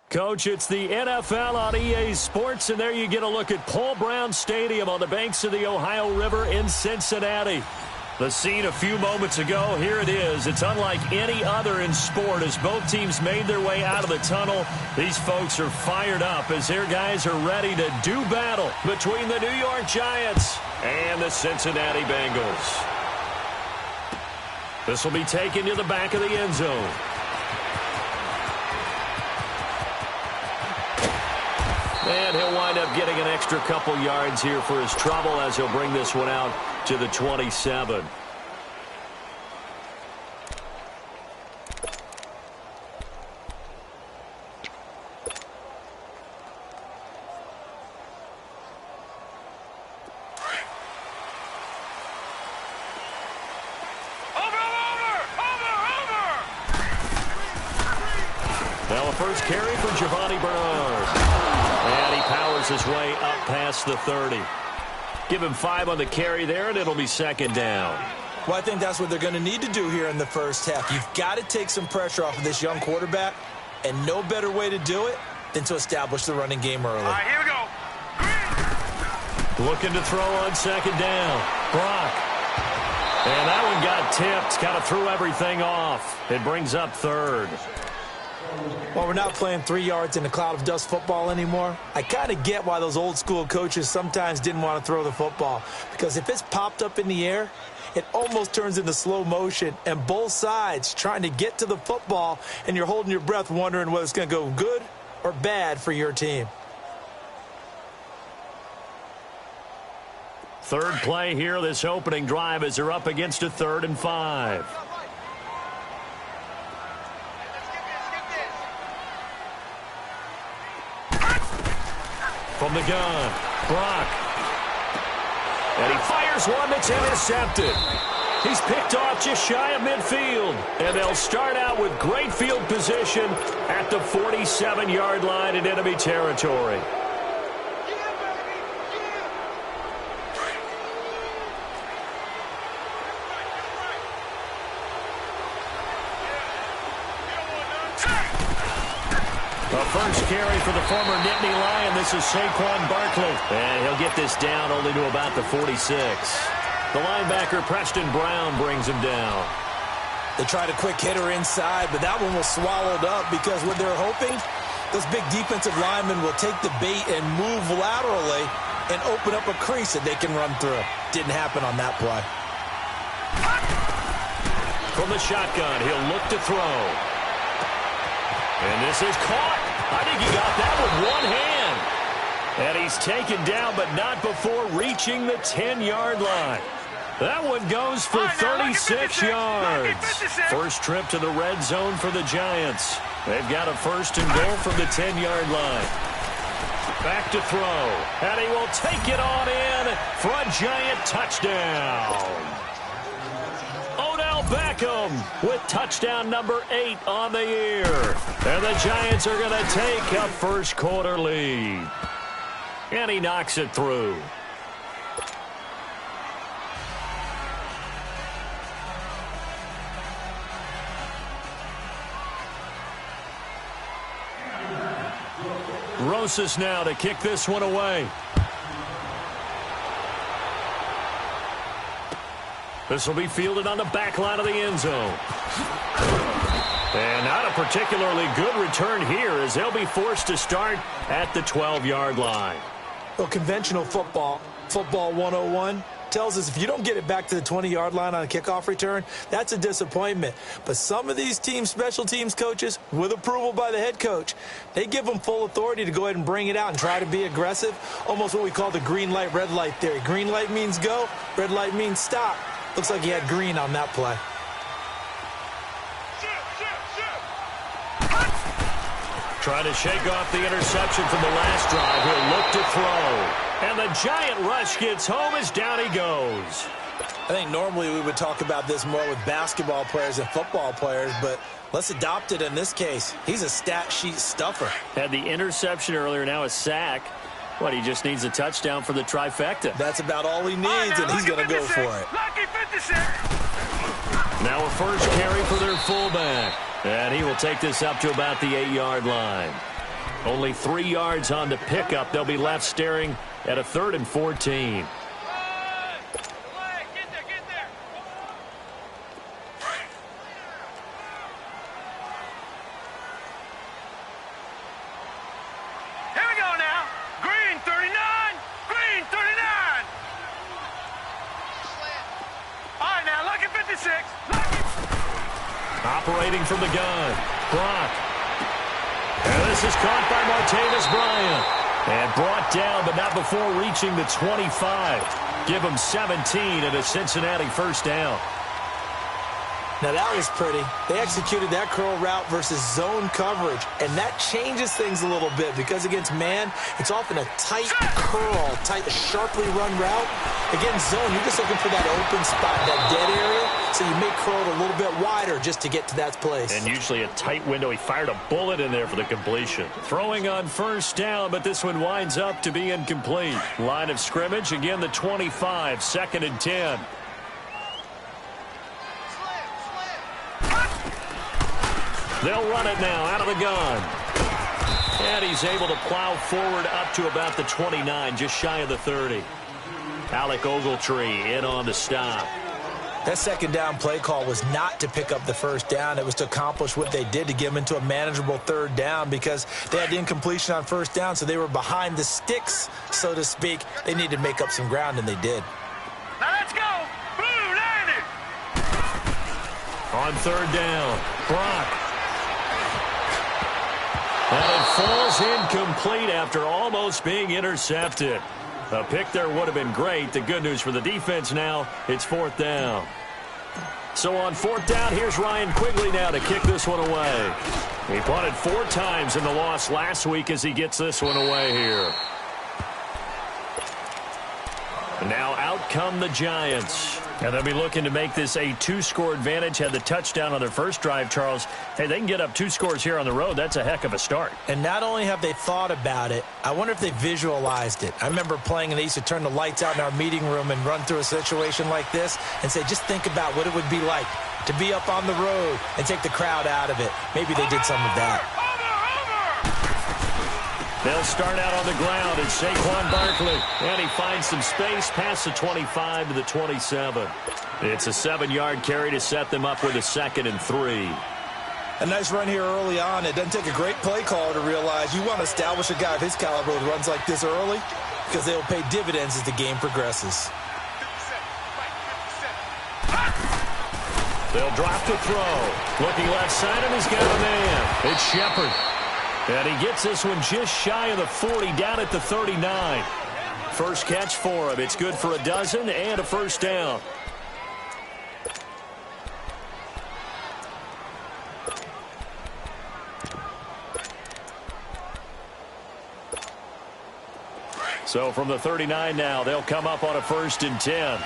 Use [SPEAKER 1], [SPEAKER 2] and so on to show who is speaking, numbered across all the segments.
[SPEAKER 1] Coach, it's the NFL on EA Sports, and there you get a look at Paul Brown Stadium on the banks of the Ohio River in Cincinnati. The scene a few moments ago, here it is. It's unlike any other in sport as both teams made their way out of the tunnel. These folks are fired up as their guys are ready to do battle between the New York Giants and the Cincinnati Bengals. This will be taken to the back of the end zone. And he'll wind up getting an extra couple yards here for his trouble as he'll bring this one out to the 27. Now a first carry for Giovanni Bernard. And he powers his way up past the 30. Give him 5 on the carry there, and it'll be second down.
[SPEAKER 2] Well, I think that's what they're going to need to do here in the first half. You've got to take some pressure off of this young quarterback, and no better way to do it than to establish the running game early.
[SPEAKER 3] All right, here we go.
[SPEAKER 1] Looking to throw on second down. Brock. And that one got tipped. Kind of threw everything off. It brings up third.
[SPEAKER 2] Well, we're not playing 3 yards in a cloud of dust football anymore. I kind of get why those old school coaches sometimes didn't want to throw the football. Because if it's popped up in the air, it almost turns into slow motion. And both sides trying to get to the football, and you're holding your breath wondering whether it's going to go good or bad for your team.
[SPEAKER 1] Third play here, this opening drive as they're up against a 3rd and 5. From the gun, Brock. And he fires one that's intercepted. He's picked off just shy of midfield. And they'll start out with great field position at the 47-yard line in enemy territory. First carry for the former Nittany Lion. This is Saquon Barkley. And he'll get this down only to about the 46. The linebacker, Preston Brown, brings him down.
[SPEAKER 2] They tried a quick hitter inside, but that one was swallowed up because what they're hoping, those big defensive linemen will take the bait and move laterally and open up a crease that they can run through. Didn't happen on that play.
[SPEAKER 1] From the shotgun, he'll look to throw. And this is caught. I think he got that with one hand. And he's taken down, but not before reaching the 10-yard line. That one goes for 36 yards. First trip to the red zone for the Giants. They've got a first and goal from the 10-yard line. Back to throw. And he will take it on in for a Giant touchdown. Beckham with touchdown number 8 on the year. And the Giants are going to take a first quarter lead. And he knocks it through. Rosas now to kick this one away. This will be fielded on the back line of the end zone. And not a particularly good return here as they'll be forced to start at the 12-yard line.
[SPEAKER 2] Well, conventional football 101, tells us if you don't get it back to the 20-yard line on a kickoff return, that's a disappointment. But some of these team special teams coaches, with approval by the head coach, they give them full authority to go ahead and bring it out and try to be aggressive, almost what we call the green light, red light theory. Green light means go, red light means stop. Looks like he had green on that play.
[SPEAKER 1] Trying to shake off the interception from the last drive. He'll look to throw. And the Giant rush gets home as down he goes.
[SPEAKER 2] I think normally we would talk about this more with basketball players and football players, but let's adopt it in this case. He's a stat sheet stuffer.
[SPEAKER 1] Had the interception earlier, now a sack. What, he just needs a touchdown for the trifecta.
[SPEAKER 2] That's about all he needs, and he's going to go for it.
[SPEAKER 1] Now a first carry for their fullback. And he will take this up to about the 8-yard line. Only 3 yards on the pickup. They'll be left staring at a 3rd and 14. Operating from the gun, Brock. And this is caught by Martavis Bryant. And brought down, but not before reaching the 25. Give him 17 and a Cincinnati first down.
[SPEAKER 2] Now that was pretty. They executed that curl route versus zone coverage, and that changes things a little bit because against man, it's often a tight curl, sharply run route. Against zone, you're just looking for that open spot, that dead area, so you may curl it a little bit wider just to get to that place.
[SPEAKER 1] And usually a tight window. He fired a bullet in there for the completion. Throwing on first down, but this one winds up to be incomplete. Line of scrimmage, again the 25, 2nd and 10. They'll run it now out of the gun. And he's able to plow forward up to about the 29, just shy of the 30. Alec Ogletree in on the stop.
[SPEAKER 2] That second down play call was not to pick up the first down. It was to accomplish what they did, to get them into a manageable 3rd down because they had the incompletion on first down, so they were behind the sticks, so to speak. They needed to make up some ground, and they did.
[SPEAKER 3] Now let's go. Blue landed.
[SPEAKER 1] On 3rd down, Brock. And it falls incomplete after almost being intercepted. A pick there would have been great. The good news for the defense now, it's 4th down. So on 4th down, here's Ryan Quigley now to kick this one away. He punted 4 times in the loss last week as he gets this one away here. And now out come the Giants. And they'll be looking to make this a 2-score advantage. Had the touchdown on their first drive, Charles. Hey, they can get up 2 scores here on the road. That's a heck of a start.
[SPEAKER 2] And not only have they thought about it, I wonder if they visualized it. I remember playing, and they used to turn the lights out in our meeting room and run through a situation like this and say, just think about what it would be like to be up on the road and take the crowd out of it. Maybe they did some of that.
[SPEAKER 1] They'll start out on the ground. It's Saquon Barkley. And he finds some space past the 25 to the 27. It's a 7-yard carry to set them up with a 2nd and 3.
[SPEAKER 2] A nice run here early on. It doesn't take a great play caller to realize you want to establish a guy of his caliber that runs like this early because they'll pay dividends as the game progresses.
[SPEAKER 1] They'll drop to throw. Looking left side, and he's got a man. It's Shepard. And he gets this one just shy of the 40, down at the 39. First catch for him. It's good for a dozen and a first down. So from the 39 now, they'll come up on a 1st and 10.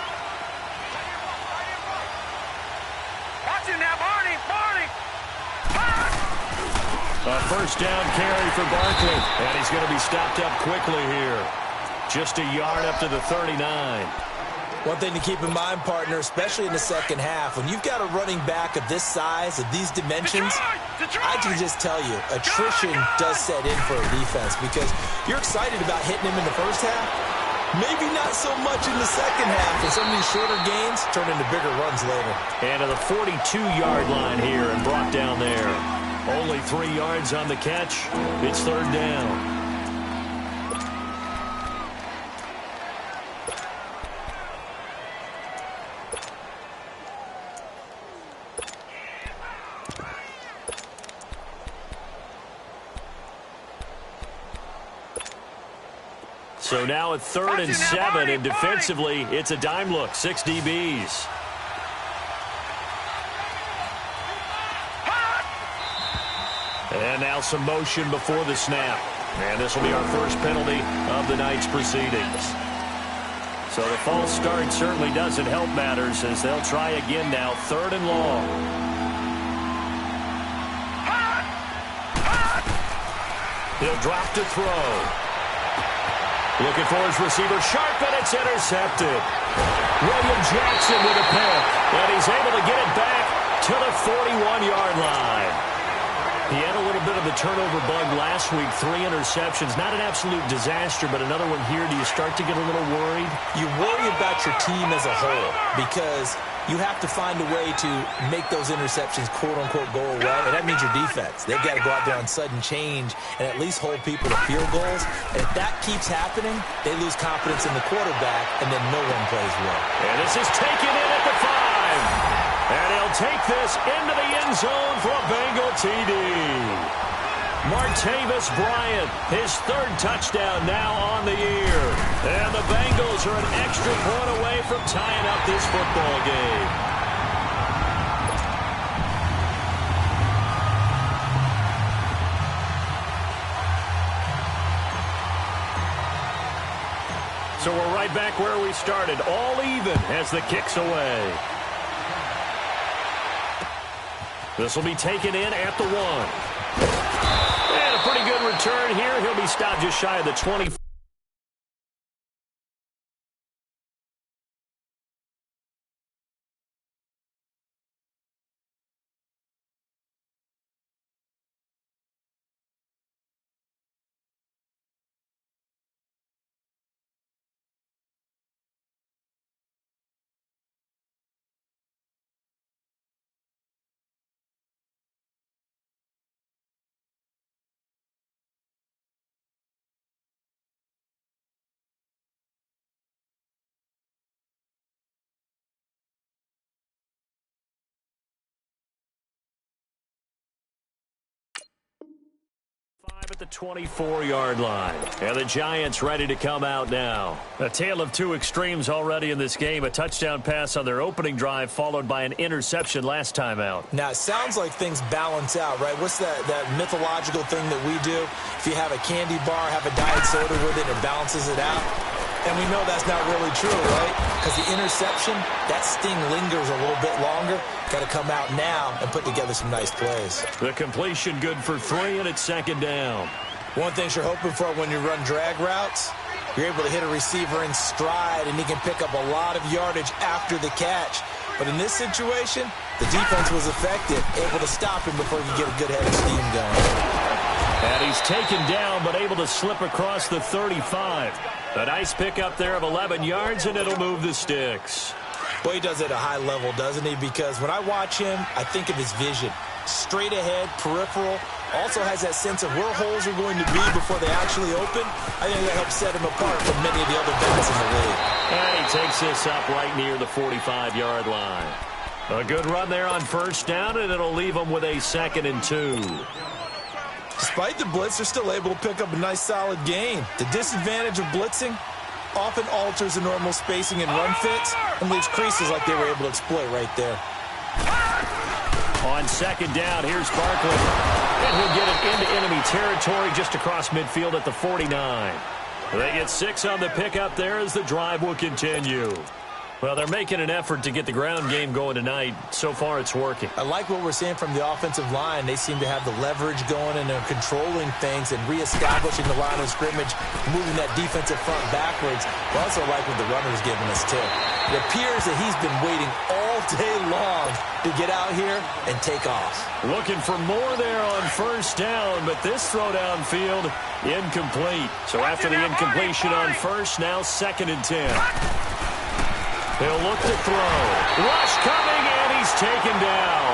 [SPEAKER 3] Watch it now, Barney.
[SPEAKER 1] A first down carry for Barkley. And he's going to be stopped up quickly here. Just a yard up to the 39.
[SPEAKER 2] One thing to keep in mind, partner, especially in the second half, when you've got a running back of this size, of these dimensions, I can just tell you, attrition does set in for a defense because you're excited about hitting him in the first half. Maybe not so much in the second half, and some of these shorter gains turn into bigger runs later.
[SPEAKER 1] And to the 42-yard line here and brought down there. Only 3 yards on the catch. It's 3rd down. So now at 3rd and 7, and defensively, it's a dime look. 6 DBs. And now some motion before the snap. And this will be our first penalty of the night's proceedings. So the false start certainly doesn't help matters as they'll try again now. 3rd and long. He'll drop to throw. Looking for his receiver, sharp, and it's intercepted. William Jackson with a pick, and he's able to get it back to the 41-yard line. He had a little bit of the turnover bug last week, 3 interceptions. Not an absolute disaster, but another one here. Do you start to get a little worried?
[SPEAKER 2] You worry about your team as a whole because you have to find a way to make those interceptions, quote-unquote, go away, and that means your defense. They've got to go out there on sudden change and at least hold people to field goals. And if that keeps happening, they lose confidence in the quarterback, and then no one plays well.
[SPEAKER 1] And this is taken in at the 5. And he'll take this into the end zone for a Bengal TD. Martavis Bryant, his 3rd touchdown now on the year. And the Bengals are an extra point away from tying up this football game. So we're right back where we started, all even as the kick's away. This will be taken in at the 1. And a pretty good return here. He'll be stopped just shy of the 20. At the 24-yard line. And the Giants ready to come out now. A tale of 2 extremes already in this game. A touchdown pass on their opening drive followed by an interception last time out.
[SPEAKER 2] Now, it sounds like things balance out, right? What's that mythological thing that we do? If you have a candy bar, have a diet soda with it, it balances it out. And we know that's not really true, right? Because the interception, that sting lingers a little bit longer. Got to come out now and put together some nice plays.
[SPEAKER 1] The completion good for 3, and it's 2nd down.
[SPEAKER 2] One thing you're hoping for when you run drag routes, you're able to hit a receiver in stride, and he can pick up a lot of yardage after the catch. But in this situation, the defense was effective, able to stop him before he could get a good head of steam going.
[SPEAKER 1] And he's taken down, but able to slip across the 35. A nice pickup there of 11 yards, and it'll move the sticks.
[SPEAKER 2] Well, he does it at a high level, doesn't he? Because when I watch him, I think of his vision. Straight ahead, peripheral. Also has that sense of where holes are going to be before they actually open. I think that helps set him apart from many of the other backs in the league.
[SPEAKER 1] And he takes this up right near the 45-yard line. A good run there on 1st down, and it'll leave them with a 2nd and 2.
[SPEAKER 2] Despite the blitz, they're still able to pick up a nice, solid gain. The disadvantage of blitzing often alters the normal spacing and run fits and leaves creases like they were able to exploit right there.
[SPEAKER 1] On 2nd down, here's Barkley. And he'll get it into enemy territory just across midfield at the 49. They get 6 on the pickup there as the drive will continue. Well, they're making an effort to get the ground game going tonight. So far, it's working.
[SPEAKER 2] I like what we're seeing from the offensive line. They seem to have the leverage going, and they're controlling things and reestablishing the line of scrimmage, moving that defensive front backwards. I also like what the runner's giving us, too. It appears that he's been waiting all day long to get out here and take off.
[SPEAKER 1] Looking for more there on 1st down, but this throw downfield, incomplete. So after the incompletion on 1st, now 2nd and 10. He'll look to throw. Rush coming, and he's taken down.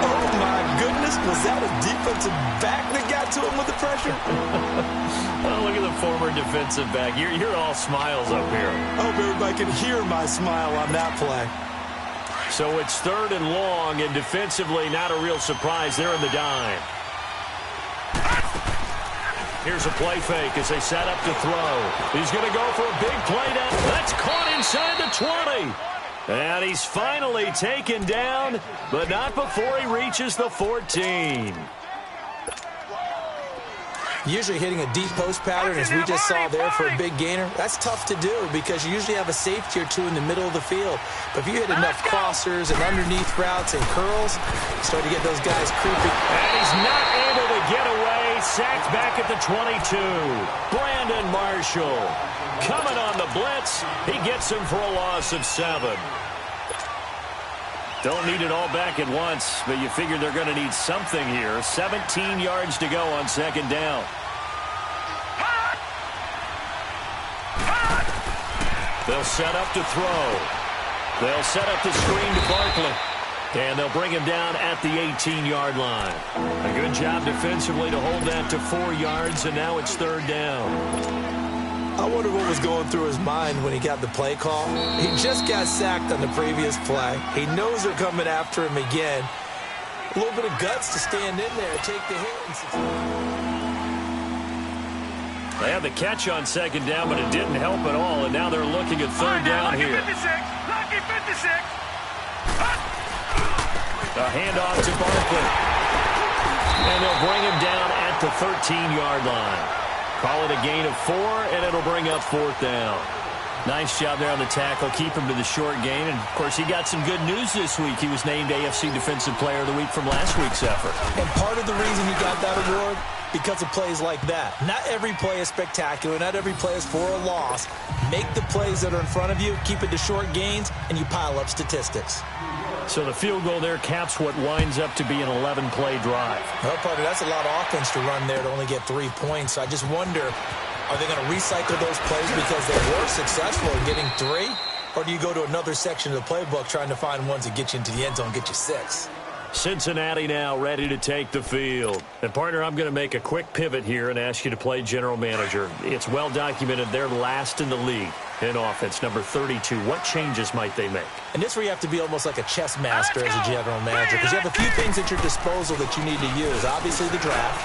[SPEAKER 2] Oh, my goodness. Was that a defensive back that got to him with the pressure?
[SPEAKER 1] Oh, look at the former defensive back. You're all smiles up here.
[SPEAKER 2] I hope everybody can hear my smile on that play.
[SPEAKER 1] So it's 3rd and long, and defensively not a real surprise there in the dime. Here's a play fake as they set up to throw. He's going to go for a big play down. That's caught inside the 20. And he's finally taken down, but not before he reaches the 14.
[SPEAKER 2] Usually hitting a deep post pattern, as we just saw there for a big gainer, that's tough to do because you usually have a safety or 2 in the middle of the field. But if you hit enough crossers and underneath routes and curls, you start to get those guys creeping.
[SPEAKER 1] And he's not able to get away. Sacked back at the 22. Brandon Marshall coming on the blitz. He gets him for a loss of 7. Don't need it all back at once, but you figure they're going to need something here. 17 yards to go on second down. They'll set up to throw. They'll set up the screen to Barkley. And they'll bring him down at the 18-yard line. A good job defensively to hold that to 4 yards, and now it's third down.
[SPEAKER 2] I wonder what was going through his mind when he got the play call. He just got sacked on the previous play. He knows they're coming after him again. A little bit of guts to stand in there and take the hit.
[SPEAKER 1] They had the catch on second down, but it didn't help at all, and now they're looking at third down here.
[SPEAKER 3] Lucky 56.
[SPEAKER 1] A handoff to Barkley. And they'll bring him down at the 13-yard line. Call it a gain of 4, and it'll bring up fourth down. Nice job there on the tackle. Keep him to the short gain. And, of course, he got some good news this week. He was named AFC Defensive Player of the Week from last week's effort.
[SPEAKER 2] And part of the reason he got that award, because of plays like that. Not every play is spectacular. Not every play is for a loss. Make the plays that are in front of you, keep it to short gains, and you pile up statistics.
[SPEAKER 1] So the field goal there caps what winds up to be an 11-play drive.
[SPEAKER 2] Well, partner, that's a lot of offense to run there to only get 3 points. So I just wonder, are they going to recycle those plays because they were successful in getting 3? Or do you go to another section of the playbook trying to find ones that get you into the end zone, get you 6?
[SPEAKER 1] Cincinnati now ready to take the field. And, partner, I'm going to make a quick pivot here and ask you to play general manager. It's well documented they're last in the league in offense, number 32. What changes might they make?
[SPEAKER 2] And this where you have to be almost like a chess master as a general manager, because you have a few things at your disposal that you need to use. Obviously, the draft,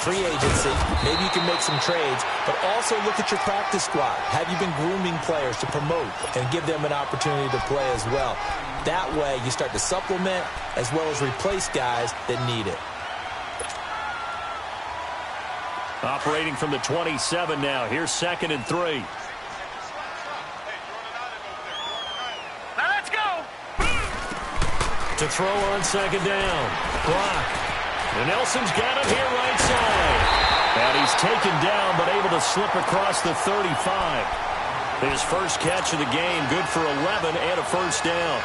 [SPEAKER 2] free agency, maybe you can make some trades, but also look at your practice squad. Have you been grooming players to promote and give them an opportunity to play as well? That way, you start to supplement as well as replace guys that need it.
[SPEAKER 1] Operating from the 27 now. Here's 2nd and 3.
[SPEAKER 3] Now let's go.
[SPEAKER 1] To throw on second down. Block. And Nelson's got him here right side. And he's taken down but able to slip across the 35. His first catch of the game. Good for 11 and a first down.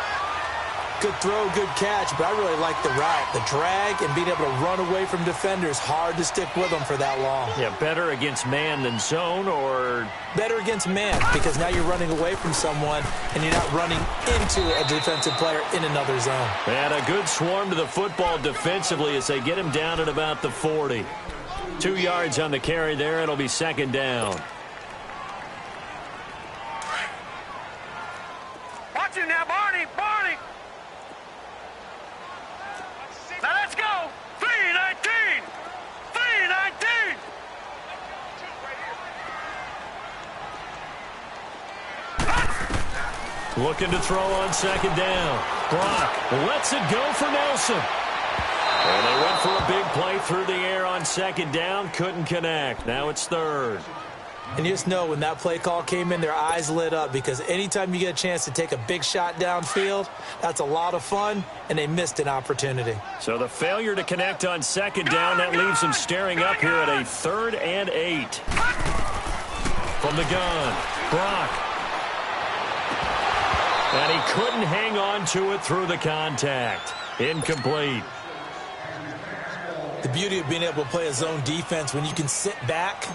[SPEAKER 2] Good throw, good catch, but I really like the route. The drag and being able to run away from defenders, hard to stick with them for that long.
[SPEAKER 1] Yeah, better against man than zone, or?
[SPEAKER 2] Better against man, because now you're running away from someone and you're not running into a defensive player in another zone.
[SPEAKER 1] And a good swarm to the football defensively as they get him down at about the 40. 2 yards on the carry there. It'll be second down.
[SPEAKER 3] Watch him now, Barney. Barney. Now let's go. 3-19. 3-19.
[SPEAKER 1] Looking to throw on second down. Brock lets it go for Nelson. And they went for a big play through the air on second down. Couldn't connect. Now it's third.
[SPEAKER 2] And you just know when that play call came in, their eyes lit up, because anytime you get a chance to take a big shot downfield, that's a lot of fun, and they missed an opportunity.
[SPEAKER 1] So the failure to connect on second down, that leaves them staring up here at a 3rd and 8. From the gun, Brock. And he couldn't hang on to it through the contact. Incomplete.
[SPEAKER 2] The beauty of being able to play a zone defense when you can sit back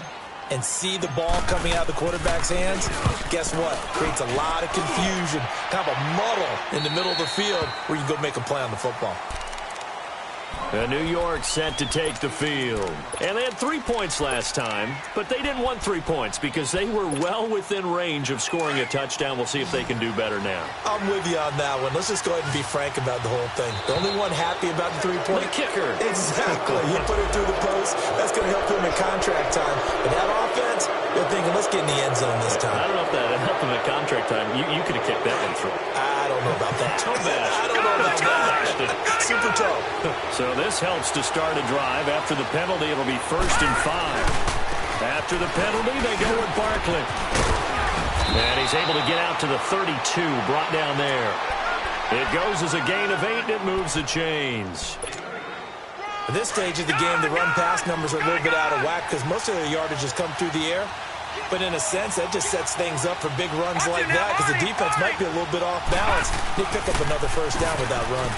[SPEAKER 2] and see the ball coming out of the quarterback's hands, guess what? Creates a lot of confusion, kind of a muddle in the middle of the field where you can go make a play on the football.
[SPEAKER 1] And New York set to take the field. And they had 3 points last time, but they didn't want 3 points because they were well within range of scoring a touchdown. We'll see if they can do better now.
[SPEAKER 2] I'm with you on that one. Let's just go ahead and be frank about the whole thing. The only one happy about the 3-point.
[SPEAKER 1] The kicker.
[SPEAKER 2] Exactly. You put it through the post. That's going to help him in contract time. But that offense, they're thinking, let's get in the end zone this time.
[SPEAKER 1] I don't know if that helped him at contract time. You could have kicked that one through.
[SPEAKER 2] I don't know about that.
[SPEAKER 1] Toe bash.
[SPEAKER 2] I don't know about that. Super toe.
[SPEAKER 1] So this helps to start a drive. After the penalty, it'll be 1st and 5. After the penalty, they go with Barkley. And he's able to get out to the 32, brought down there. It goes as a gain of 8, and it moves the chains.
[SPEAKER 2] At this stage of the game, the run-pass numbers are a little bit out of whack because most of their yardage has come through the air. But in a sense, that just sets things up for big runs like that because the defense might be a little bit off balance. They pick up another first down with that run.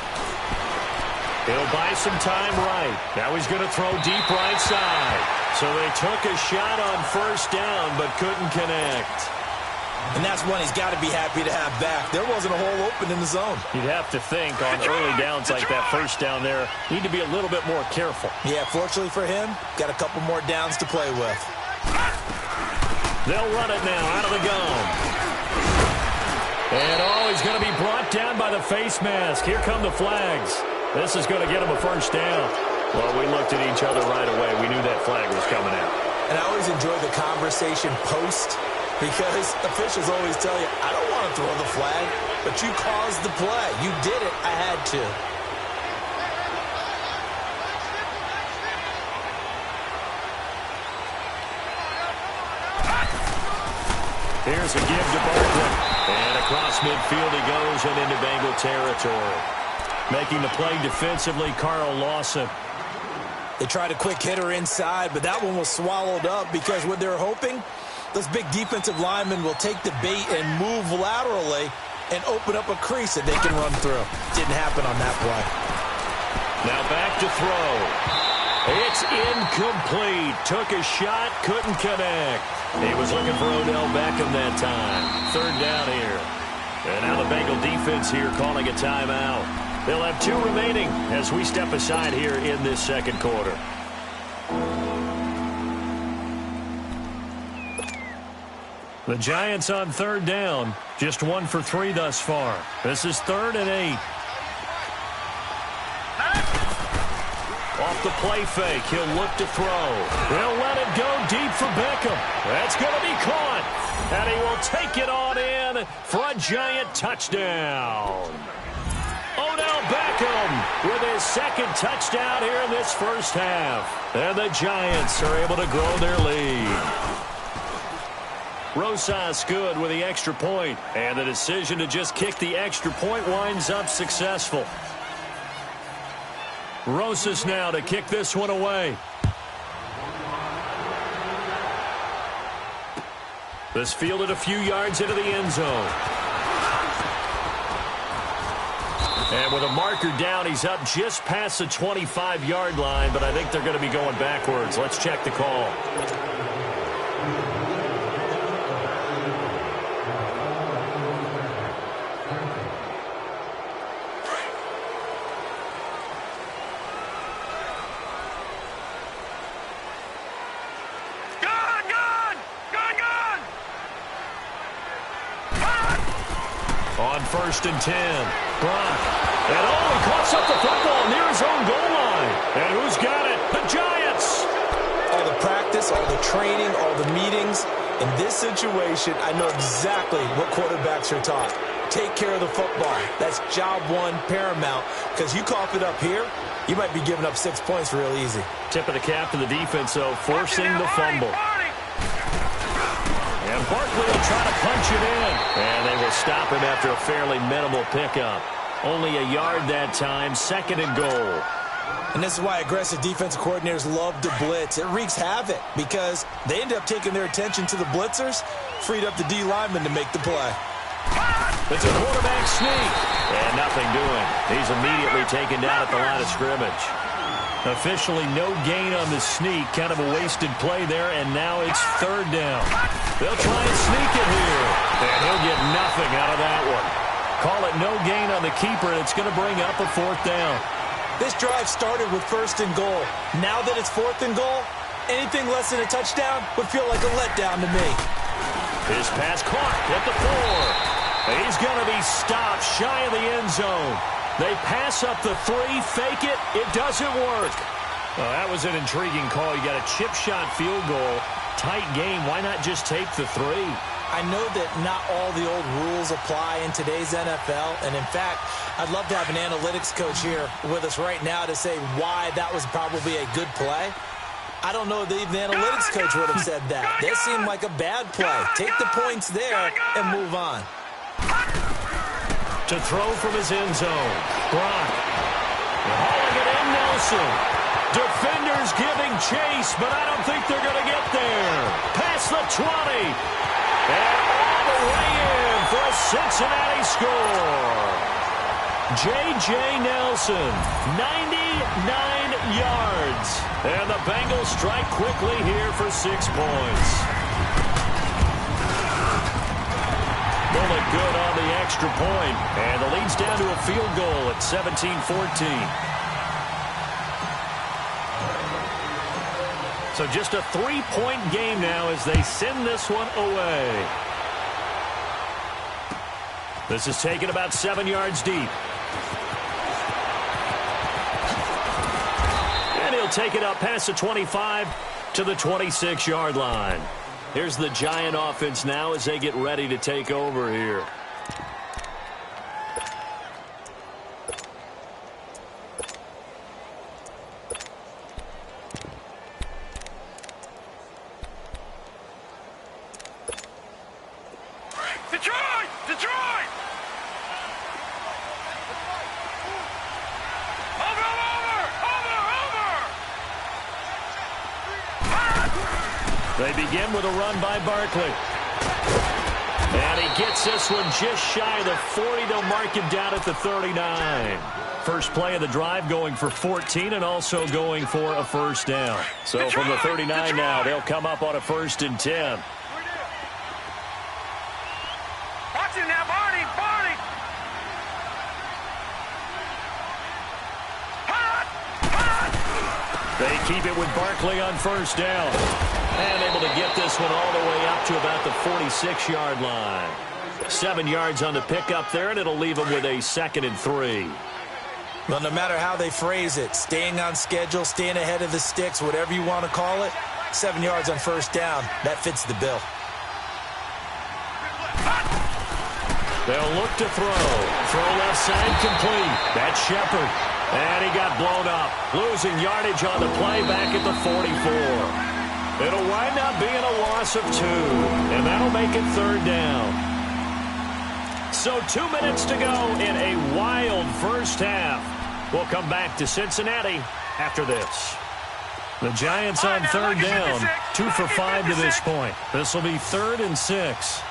[SPEAKER 1] He'll buy some time right. Now he's going to throw deep right side. So they took a shot on first down but couldn't connect.
[SPEAKER 2] And that's one he's got to be happy to have back. There wasn't a hole open in the zone.
[SPEAKER 1] You'd have to think on early downs like that first down there, need to be a little bit more careful.
[SPEAKER 2] Yeah, fortunately for him, got a couple more downs to play with.
[SPEAKER 1] They'll run it now out of the gun. And he's going to be brought down by the face mask. Here come the flags. This is going to get him a first down. Well, we looked at each other right away. We knew that flag was coming out.
[SPEAKER 2] And I always enjoy the conversation post because officials always tell you, I don't want to throw the flag, but you caused the play. You did it. I had to.
[SPEAKER 1] Here's a give to Barkley. And across midfield he goes and into Bengal territory. Making the play defensively, Carl Lawson.
[SPEAKER 2] They tried a quick hitter inside, but that one was swallowed up because what they're hoping, those big defensive linemen will take the bait and move laterally and open up a crease that they can run through. Didn't happen on that play.
[SPEAKER 1] Now back to throw. It's incomplete. Took a shot, couldn't connect. He was looking for Odell Beckham that time. Third down here. And now the Bengal defense here calling a timeout. They'll have 2 remaining as we step aside here in this second quarter. The Giants on third down. Just 1 for 3 thus far. This is 3rd and 8. Off the play fake, he'll look to throw. He'll let it go deep for Beckham. That's going to be caught. And he will take it on in for a Giant touchdown. Odell Beckham with his second touchdown here in this first half. And the Giants are able to grow their lead. Rosas good with the extra point. And the decision to just kick the extra point winds up successful. Rosas now to kick this one away. This fielded a few yards into the end zone. And with a marker down, he's up just past the 25-yard line, but I think they're going to be going backwards. Let's check the call. On 1st and 10, Brock. And he coughs up the football near his own goal line. And who's got it? The Giants.
[SPEAKER 2] All the practice, all the training, all the meetings. In this situation, I know exactly what quarterbacks are taught. Take care of the football. That's job 1, paramount. Because you cough it up here, you might be giving up 6 points real easy.
[SPEAKER 1] Tip of the cap to the defense, though, forcing the fumble. And Barkley will try to punch it in. And they will stop him after a fairly minimal pickup. Only a yard that time, 2nd and goal.
[SPEAKER 2] And this is why aggressive defensive coordinators love to blitz. It wreaks havoc because they end up taking their attention to the blitzers, freed up the D lineman to make the play.
[SPEAKER 1] It's a quarterback sneak. And nothing doing. He's immediately taken down at the line of scrimmage. Officially no gain on the sneak. Kind of a wasted play there, and now it's 3rd down. They'll try and sneak it here. And he'll get nothing out of that one. Call it no gain on the keeper, and it's going to bring up a 4th down.
[SPEAKER 2] This drive started with 1st and goal. Now that it's 4th and goal, anything less than a touchdown would feel like a letdown to me.
[SPEAKER 1] His pass caught at the 4. He's going to be stopped shy of the end zone. They pass up the 3, fake it. It doesn't work. Well, that was an intriguing call. You got a chip shot field goal. Tight game. Why not just take the 3?
[SPEAKER 2] I know that not all the old rules apply in today's NFL. And, in fact, I'd love to have an analytics coach here with us right now to say why that was probably a good play. I don't know that even the analytics coach would have said that. That seemed like a bad play. Take the points there and move on.
[SPEAKER 1] To throw from his end zone. Brock. Hauling it in, Nelson. Defenders giving chase, but I don't think they're going to get there. Past the 20. And all the way in for a Cincinnati score. J.J. Nelson, 99 yards. And the Bengals strike quickly here for 6 points. Bullet good on the extra point. And the lead's down to a field goal at 17-14. So just a 3-point game now as they send this one away. This is taken about 7 yards deep. And he'll take it up past the 25 to the 26-yard line. Here's the Giant offense now as they get ready to take over here. They begin with a run by Barkley. And he gets this one just shy of the 40. They'll mark him down at the 39. First play of the drive going for 14 and also going for a first down. So from the 39 now, they'll come up on a 1st and 10.
[SPEAKER 3] Watch him now, Barney. Barney.
[SPEAKER 1] They keep it with Barkley on first down. And able to get this one all the way up to about the 46-yard line. 7 yards on the pickup there, and it'll leave them with a 2nd and 3.
[SPEAKER 2] Well, no matter how they phrase it, staying on schedule, staying ahead of the sticks, whatever you want to call it, 7 yards on first down, that fits the bill.
[SPEAKER 1] They'll look to throw left side complete. That's Shepard. And he got blown up. Losing yardage on the play back at the 44. It'll wind up being a loss of 2. And that'll make it 3rd down. So 2 minutes to go in a wild first half. We'll come back to Cincinnati after this. The Giants on 3rd down. 2 for 5 to this point. This will be 3rd and 6.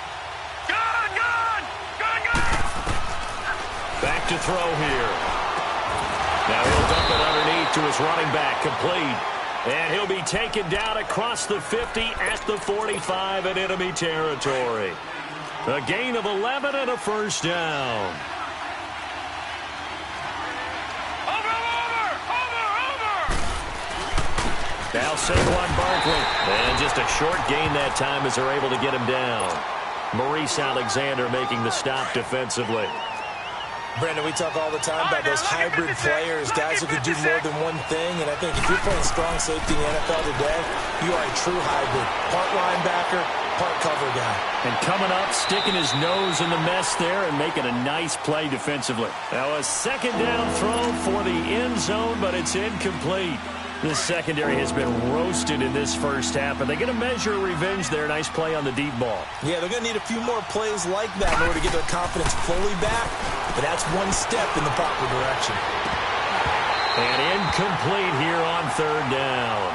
[SPEAKER 1] Back to throw here. Now he'll dump it underneath to his running back, complete. And he'll be taken down across the 50 at the 45 in enemy territory. A gain of 11 and a first down. Now Saquon Barkley. And just a short gain that time as they're able to get him down. Maurice Alexander making the stop defensively.
[SPEAKER 2] Brandon, we talk all the time about those hybrid players, guys who can do more than one thing. And I think if you're playing strong safety in the NFL today, you are a true hybrid. Part linebacker, part cover guy. And coming up, sticking his nose in the mess there and making a nice play defensively.
[SPEAKER 1] Now a 2nd down throw for the end zone, but it's incomplete. This secondary has been roasted in this first half, and they're going to measure revenge there. Nice play on the deep ball.
[SPEAKER 2] Yeah, they're going to need a few more plays like that in order to get their confidence fully back, but that's one step in the proper direction.
[SPEAKER 1] And incomplete here on 3rd down.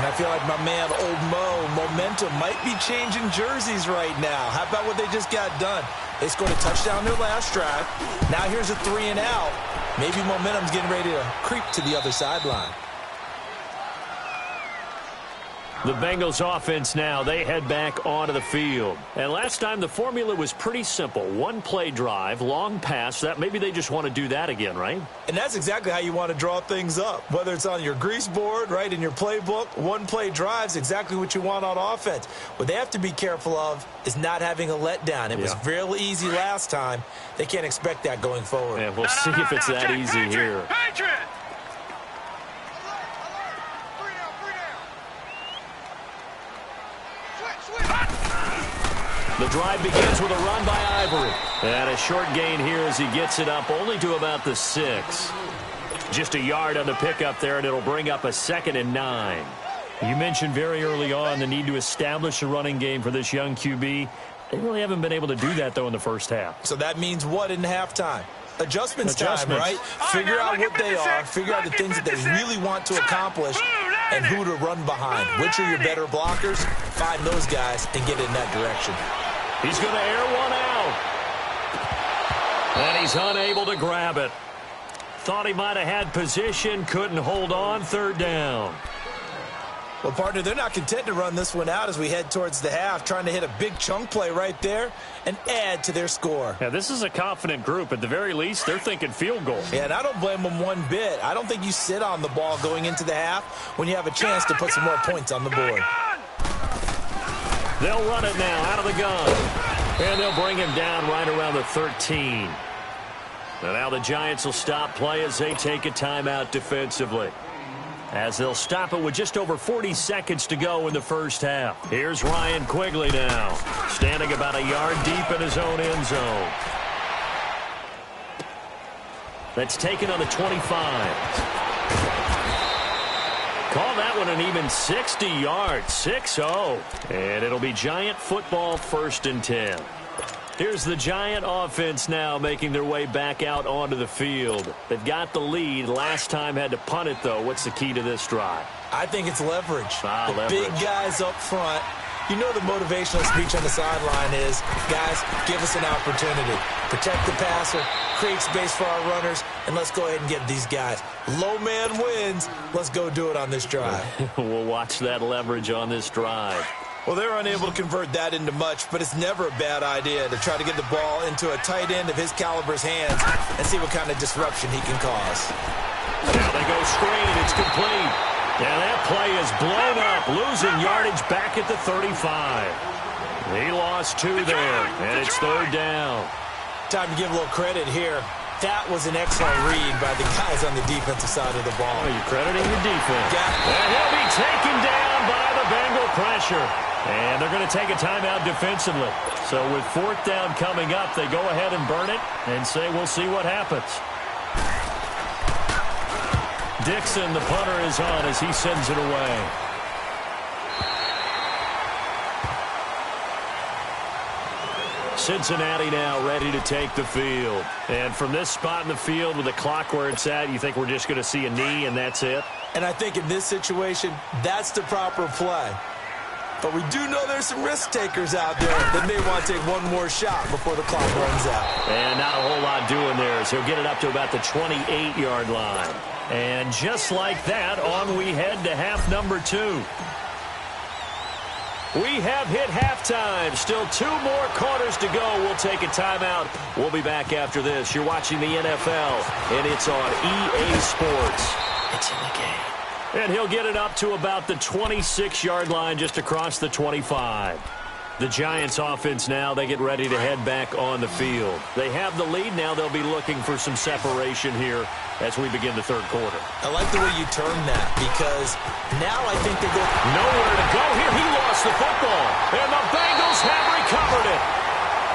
[SPEAKER 2] And I feel like my man, Old Mo, momentum might be changing jerseys right now. How about what they just got done? They scored a touchdown their last drive. Now here's a 3 and out. Maybe momentum's getting ready to creep to the other sideline.
[SPEAKER 1] The Bengals offense now, they head back onto the field. And last time the formula was pretty simple. 1-play drive, long pass. That maybe they just want to do that again, right?
[SPEAKER 2] And that's exactly how you want to draw things up. Whether it's on your grease board, right, in your playbook, 1-play drive's exactly what you want on offense. What they have to be careful of is not having a letdown. It was real easy last time. They can't expect that going forward.
[SPEAKER 1] And we'll see if it's that easy here. The drive begins with a run by Ivory. And a short gain here as he gets it up only to about the 6. Just a yard on the pickup there, and it'll bring up a 2nd and 9. You mentioned very early on the need to establish a running game for this young QB. They really haven't been able to do that, though, in the first half.
[SPEAKER 2] So that means what in halftime? Adjustments time, right? Figure out what they are. Figure out the things that they really want to accomplish. and who to run behind. Which are your better blockers? Find those guys and get in that direction.
[SPEAKER 1] He's going to air one out. And he's unable to grab it. Thought he might have had position, couldn't hold on, third down.
[SPEAKER 2] Well, partner, they're not content to run this one out as we head towards the half, trying to hit a big chunk play right there and add to their score.
[SPEAKER 1] Yeah, this is a confident group. At the very least, they're thinking field goal.
[SPEAKER 2] Yeah, and I don't blame them one bit. I don't think you sit on the ball going into the half when you have a chance to put some more points on the board.
[SPEAKER 1] They'll run it now out of the gun. And they'll bring him down right around the 13. And now the Giants will stop play as they take a timeout defensively. As they'll stop it with just over 40 seconds to go in the first half. Here's Ryan Quigley now, standing about a yard deep in his own end zone. That's taken on the 25. Call that one an even 60 yards, 6-0. And it'll be Giant football, 1st and 10. Here's the Giant offense now making their way back out onto the field. They've got the lead. Last time had to punt it, though. What's the key to this drive?
[SPEAKER 2] I think it's leverage.
[SPEAKER 1] Leverage.
[SPEAKER 2] Big guys up front. You know the motivational speech on the sideline is, guys, give us an opportunity. Protect the passer, create space for our runners, and let's go ahead and get these guys. Low man wins. Let's go do it on this drive.
[SPEAKER 1] We'll watch that leverage on this drive.
[SPEAKER 2] Well, they're unable to convert that into much, but it's never a bad idea to try to get the ball into a tight end of his caliber's hands and see what kind of disruption he can cause.
[SPEAKER 1] Now they go screen. It's complete. And that play is blown up, losing yardage back at the 35. He lost 2 there, and it's third down.
[SPEAKER 2] Time to give a little credit here. That was an excellent read by the guys on the defensive side of the ball.
[SPEAKER 1] Oh, you're crediting the defense. And he'll be taken down by the Bengal pressure. And they're going to take a timeout defensively. So with 4th down coming up, they go ahead and burn it and say we'll see what happens. Dixon, the punter, is on as he sends it away. Cincinnati now ready to take the field. And from this spot in the field with the clock where it's at, you think we're just going to see a knee and that's it?
[SPEAKER 2] And I think in this situation, that's the proper play. But we do know there's some risk takers out there that may want to take one more shot before the clock runs out.
[SPEAKER 1] And not a whole lot doing there, so he'll get it up to about the 28-yard line. And just like that, on we head to half number 2. We have hit halftime. Still 2 more quarters to go. We'll take a timeout. We'll be back after this. You're watching the NFL, and it's on EA Sports. It's in the game. And he'll get it up to about the 26-yard line just across the 25. The Giants offense now, they get ready to head back on the field. They have the lead now. They'll be looking for some separation here as we begin the third quarter.
[SPEAKER 2] I like the way you term that because now I think they go
[SPEAKER 1] nowhere to go here. He lost the football, and the Bengals have recovered it.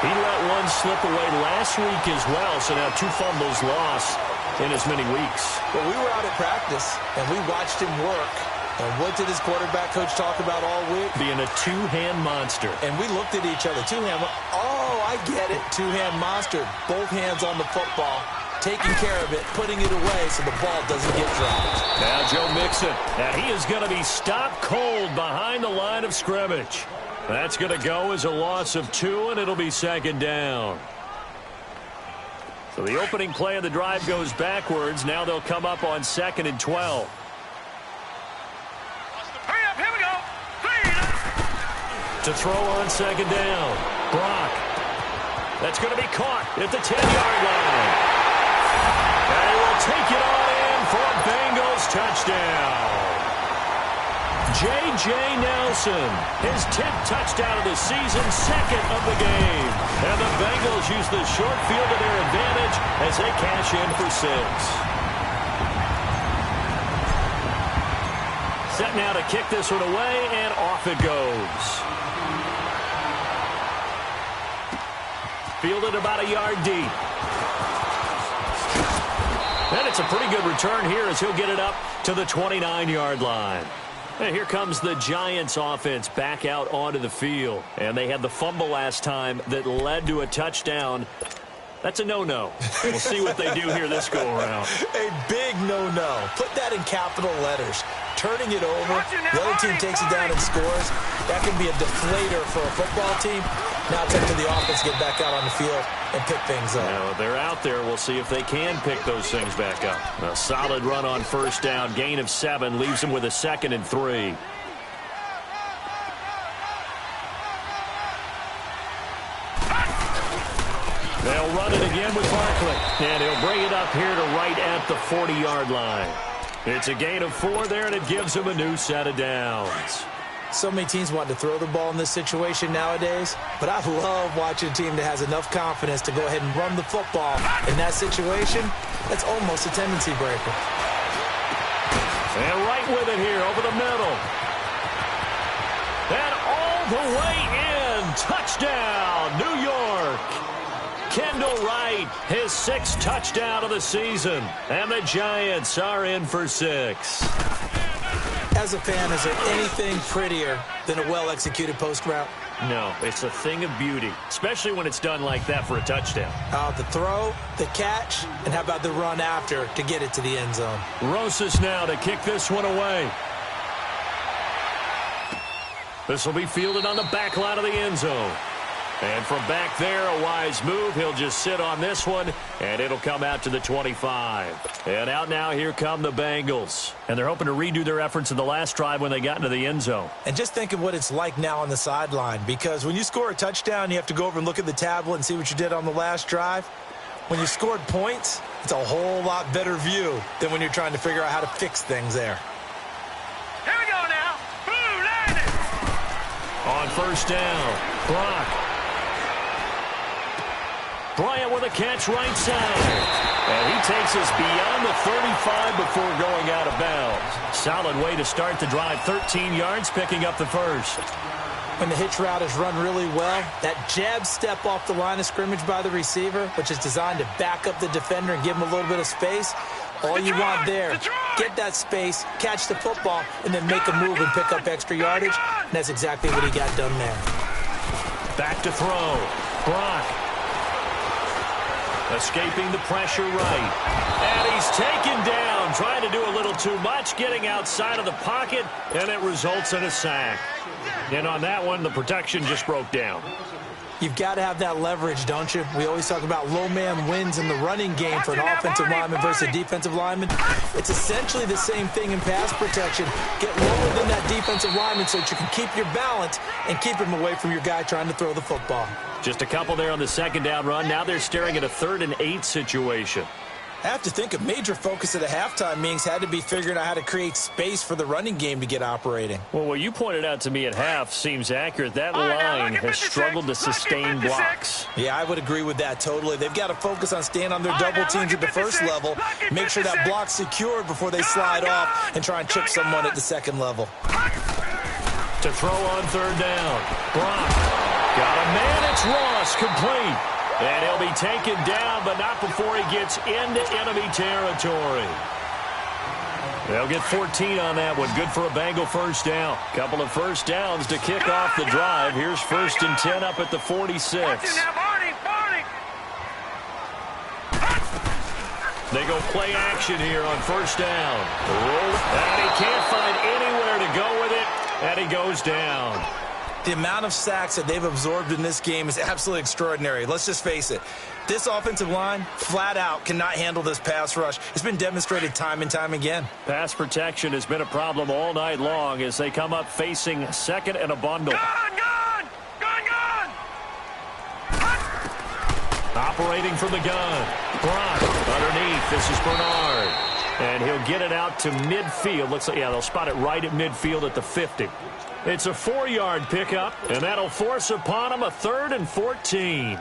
[SPEAKER 1] He let one slip away last week as well, so now 2 fumbles lost in as many weeks.
[SPEAKER 2] Well, we were out at practice, and we watched him work. And what did his quarterback coach talk about all week?
[SPEAKER 1] Being a 2-hand monster.
[SPEAKER 2] And we looked at each other. 2-hand. Oh, I get it. 2-hand monster. Both hands on the football, taking care of it, putting it away so the ball doesn't get dropped.
[SPEAKER 1] Now Joe Mixon. Now he is going to be stopped cold behind the line of scrimmage. That's going to go as a loss of 2, and it'll be 2nd down. So the opening play of the drive goes backwards. Now they'll come up on 2nd and 12. To throw on 2nd down. Brock. That's going to be caught at the 10-yard line. And he will take it on in for a Bengals touchdown. J.J. Nelson, his 10th touchdown of the season, 2nd of the game. And the Bengals use the short field to their advantage as they cash in for 6. Set now to kick this one away, and off it goes. Fielded about a yard deep. And it's a pretty good return here as he'll get it up to the 29-yard line. And here comes the Giants offense back out onto the field. And they had the fumble last time that led to a touchdown. That's a no-no. We'll see what they do here this go-around.
[SPEAKER 2] A big no-no. Put that in capital letters. turning it over, the other team takes it down and scores. That can be a deflator for a football team. Now it's up to the offense to get back out on the field and pick things up.
[SPEAKER 1] Now, they're out there. We'll see if they can pick those things back up. A solid run on first down. Gain of 7 leaves them with a 2nd and 3. They'll run it again with Barkley. And he'll bring it up here to right at the 40-yard line. It's a gain of 4 there, and it gives them a new set of downs.
[SPEAKER 2] So many teams want to throw the ball in this situation nowadays, but I love watching a team that has enough confidence to go ahead and run the football. In that situation, that's almost a tendency breaker.
[SPEAKER 1] And right with it here over the middle. And all the way in. Touchdown, New York. Kendall Wright, his 6th touchdown of the season. And the Giants are in for 6.
[SPEAKER 2] As a fan, is there anything prettier than a well-executed post route?
[SPEAKER 1] No, it's a thing of beauty, especially when it's done like that for a touchdown.
[SPEAKER 2] The throw, the catch, and how about the run after to get it to the end zone?
[SPEAKER 1] Rosas now to kick this one away. This will be fielded on the back line of the end zone. And from back there, a wise move. He'll just sit on this one, and it'll come out to the 25. And out now, here come the Bengals. And they're hoping to redo their efforts in the last drive when they got into the end zone.
[SPEAKER 2] And just think of what it's like now on the sideline, because when you score a touchdown, you have to go over and look at the tablet and see what you did on the last drive. When you scored points, it's a whole lot better view than when you're trying to figure out how to fix things there.
[SPEAKER 3] Here we go now. Blue landed.
[SPEAKER 1] On first down, Brock. Bryant with a catch right side. And he takes us beyond the 35 before going out of bounds. Solid way to start the drive. 13 yards, picking up the first.
[SPEAKER 2] When the hitch route is run really well, that jab step off the line of scrimmage by the receiver, which is designed to back up the defender and give him a little bit of space, all you want there, get that space, catch the football, and then make a move and pick up extra yardage. And that's exactly what he got done there.
[SPEAKER 1] Back to throw. Brock. Escaping the pressure right. And he's taken down, trying to do a little too much, getting outside of the pocket, and it results in a sack. And on that one, the protection just broke down.
[SPEAKER 2] You've got to have that leverage, don't you? We always talk about low man wins in the running game for an offensive lineman versus a defensive lineman. It's essentially the same thing in pass protection. Get lower than that defensive lineman so that you can keep your balance and keep him away from your guy trying to throw the football.
[SPEAKER 1] Just a couple there on the second down run. Now they're staring at a 3rd and 8 situation.
[SPEAKER 2] I have to think a major focus of the halftime meetings had to be figuring out how to create space for the running game to get operating.
[SPEAKER 1] Well, what you pointed out to me at half seems accurate. That line has struggled to sustain blocks.
[SPEAKER 2] Yeah, I would agree with that totally. They've got to focus on staying on their double teams at the first level, make sure that block's secured before they slide off and try and chip someone at the second level.
[SPEAKER 1] To throw on 3rd down. Brock. Got a man. It's Ross. Complete. And he'll be taken down, but not before he gets into enemy territory. They'll get 14 on that one. Good for a Bengal first down. Couple of first downs to kick off the drive. Here's 1st and 10 up at the 46. They go play action here on first down. And he can't find anywhere to go with it, and he goes down.
[SPEAKER 2] The amount of sacks that they've absorbed in this game is absolutely extraordinary. Let's just face it. This offensive line, flat out, cannot handle this pass rush. It's been demonstrated time and time again.
[SPEAKER 1] Pass protection has been a problem all night long as they come up facing 2nd and a bundle.
[SPEAKER 3] Gun!
[SPEAKER 1] Operating from the gun. Brock underneath. This is Bernard. And he'll get it out to midfield. Looks like, yeah, they'll spot it right at midfield at the 50. It's a 4-yard pickup, and that'll force upon him a 3rd and 14.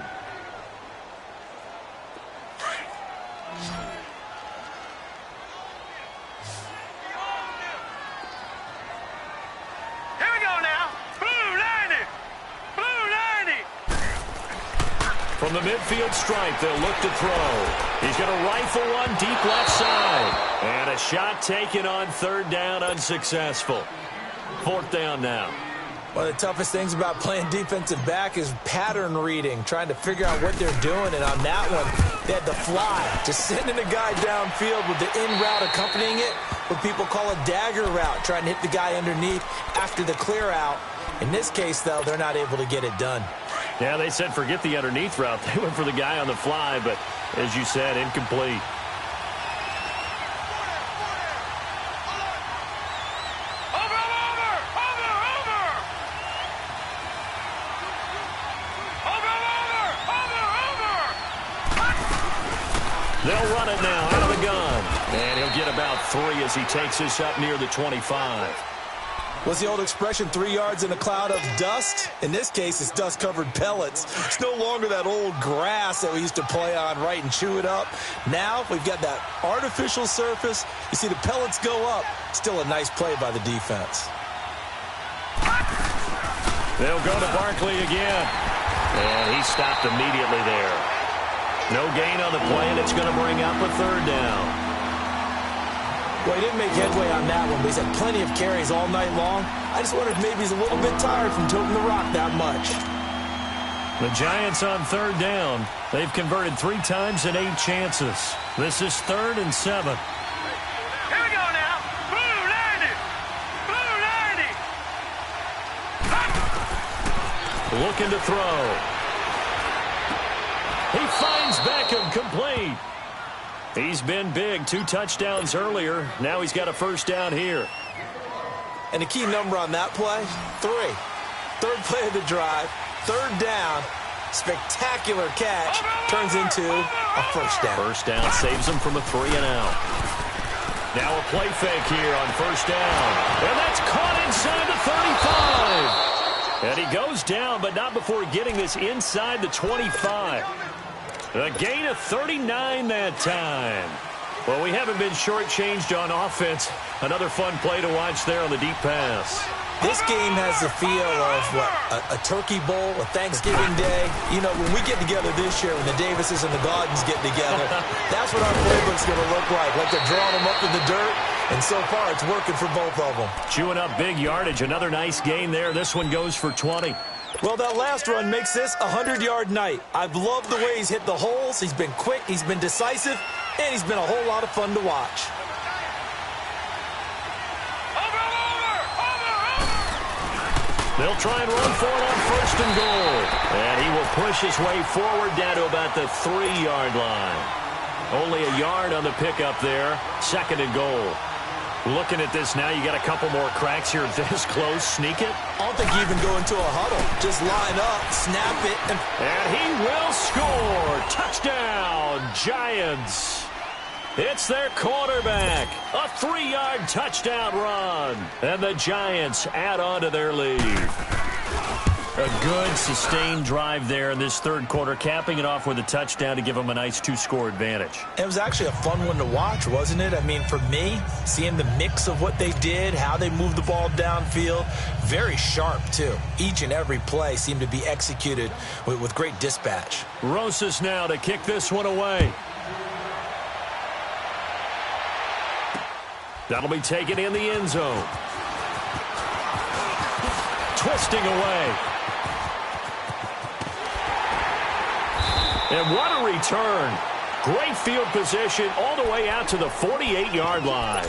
[SPEAKER 3] Here we go now. Blue landed.
[SPEAKER 1] From the midfield stripe, they'll look to throw. He's going to rifle one deep left side. And a shot taken on 3rd down, unsuccessful. 4th down now.
[SPEAKER 2] One of the toughest things about playing defensive back is pattern reading, trying to figure out what they're doing. And on that one, they had the fly, just sending a guy downfield with the in route accompanying it, what people call a dagger route, trying to hit the guy underneath after the clear out. In this case, though, they're not able to get it done.
[SPEAKER 1] Yeah, they said forget the underneath route. They went for the guy on the fly, but as you said, incomplete. They'll run it now out of the gun. And he'll get about 3 as he takes this up near the 25.
[SPEAKER 2] What's the old expression, 3 yards in a cloud of dust? In this case, it's dust-covered pellets. It's no longer that old grass that we used to play on, right, and chew it up. Now we've got that artificial surface. You see the pellets go up. Still a nice play by the defense.
[SPEAKER 1] They'll go to Barkley again. And he stopped immediately there. No gain on the play, and it's going to bring up a 3rd down.
[SPEAKER 2] Well, he didn't make headway on that one, but he's had plenty of carries all night long. I just wondered if maybe he's a little bit tired from toting the rock that much.
[SPEAKER 1] The Giants on 3rd down. They've converted 3 times in 8 chances. This is 3rd and 7.
[SPEAKER 3] Here we go now. Blue 90. Blue 90.
[SPEAKER 1] Looking to throw. He finds Beckham complete. He's been big. 2 touchdowns earlier. Now he's got a 1st down here.
[SPEAKER 2] And the key number on that play, 3. 3rd play of the drive, 3rd down, spectacular catch, turns into a 1st down.
[SPEAKER 1] 1st down saves him from a 3 and out. Now a play fake here on 1st down. And that's caught inside the 35. And he goes down, but not before getting this inside the 25. A gain of 39 that time. Well, we haven't been shortchanged on offense. Another fun play to watch there on the deep pass.
[SPEAKER 2] This game has the feel of, a turkey bowl, a Thanksgiving day. You know, when we get together this year, when the Davises and the Gaudens get together, that's what our playbook's going to look like they're drawing them up in the dirt. And so far, it's working for both of them.
[SPEAKER 1] Chewing up big yardage. Another nice gain there. This one goes for 20.
[SPEAKER 2] Well, that last run makes this a 100-yard night. I've loved the way he's hit the holes. He's been quick, he's been decisive, and he's been a whole lot of fun to watch.
[SPEAKER 1] They'll try and run for it on 1st and goal. And he will push his way forward down to about the 3-yard line. Only a yard on the pickup there. 2nd and goal. Looking at this now, you got a couple more cracks here this close. Sneak it.
[SPEAKER 2] I don't think you even go into a huddle. Just line up, snap it.
[SPEAKER 1] And he will score. Touchdown, Giants. It's their quarterback. A 3-yard touchdown run. And the Giants add on to their lead. A good, sustained drive there in this 3rd quarter, capping it off with a touchdown to give them a nice 2-score advantage.
[SPEAKER 2] It was actually a fun one to watch, wasn't it? I mean, for me, seeing the mix of what they did, how they moved the ball downfield, very sharp, too. Each and every play seemed to be executed with great dispatch.
[SPEAKER 1] Rosas now to kick this one away. That'll be taken in the end zone. Twisting away. And what a return. Great field position all the way out to the 48-yard line.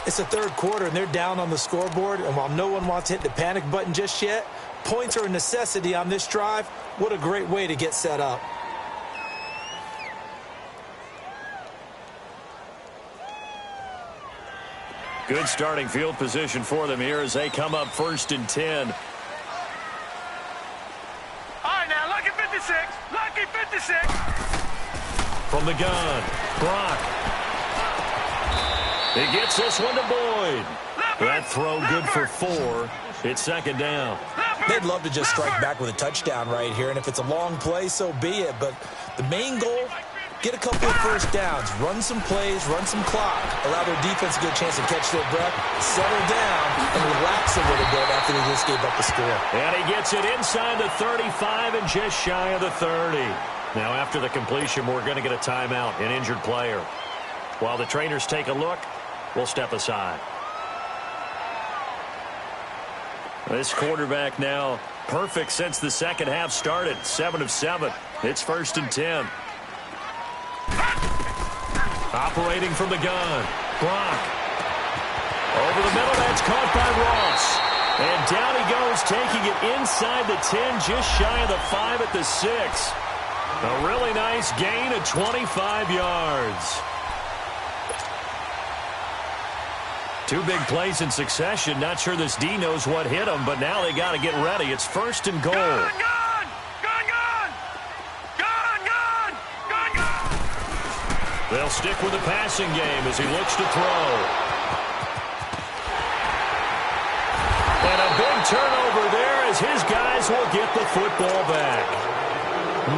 [SPEAKER 2] It's the 3rd quarter, and they're down on the scoreboard. And while no one wants to hit the panic button just yet, points are a necessity on this drive. What a great way to get set up.
[SPEAKER 1] Good starting field position for them here as they come up 1st and 10.
[SPEAKER 3] All right, now, lucky 56. Lucky 56.
[SPEAKER 1] From the gun, Brock. He gets this one to Boyd. That throw good for 4. It's 2nd down.
[SPEAKER 2] They'd love to just strike back with a touchdown right here, and if it's a long play, so be it. But the main goal, get a couple of 1st downs, run some plays, run some clock, allow their defense a good chance to catch their breath, settle down, and relax a little bit after they just gave up the score.
[SPEAKER 1] And he gets it inside the 35 and just shy of the 30. Now, after the completion, we're going to get a timeout, an injured player. While the trainers take a look, we'll step aside. This quarterback now perfect since the second half started. 7 of 7. It's 1st and 10. Operating from the gun. Brock. Over the middle, that's caught by Ross. And down he goes, taking it inside the 10, just shy of the 5 at the 6. A really nice gain of 25 yards. 2 big plays in succession. Not sure this D knows what hit him, but now they got to get ready. It's 1st and goal.
[SPEAKER 3] Gun, gun! Gun, gun! Gun, gun! Gun, gun!
[SPEAKER 1] They'll stick with the passing game as he looks to throw. And a big turnover there as his guys will get the football back.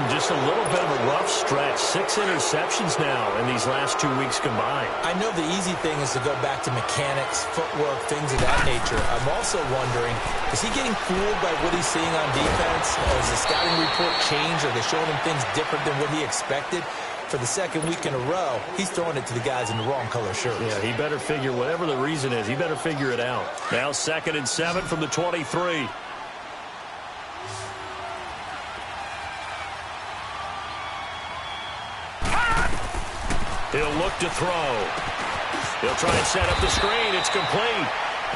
[SPEAKER 1] Just a little bit of a rough stretch. 6 interceptions now in these last 2 weeks combined.
[SPEAKER 2] I know the easy thing is to go back to mechanics, footwork, things of that nature. I'm also wondering, is he getting fooled by what he's seeing on defense? Has the scouting report changed? Are they showing him things different than what he expected? For the second week in a row, he's throwing it to the guys in the wrong color shirts.
[SPEAKER 1] Yeah, he better figure, whatever the reason is, he better figure it out. Now 2nd and 7 from the 23. He'll look to throw. He'll try and set up the screen. It's complete.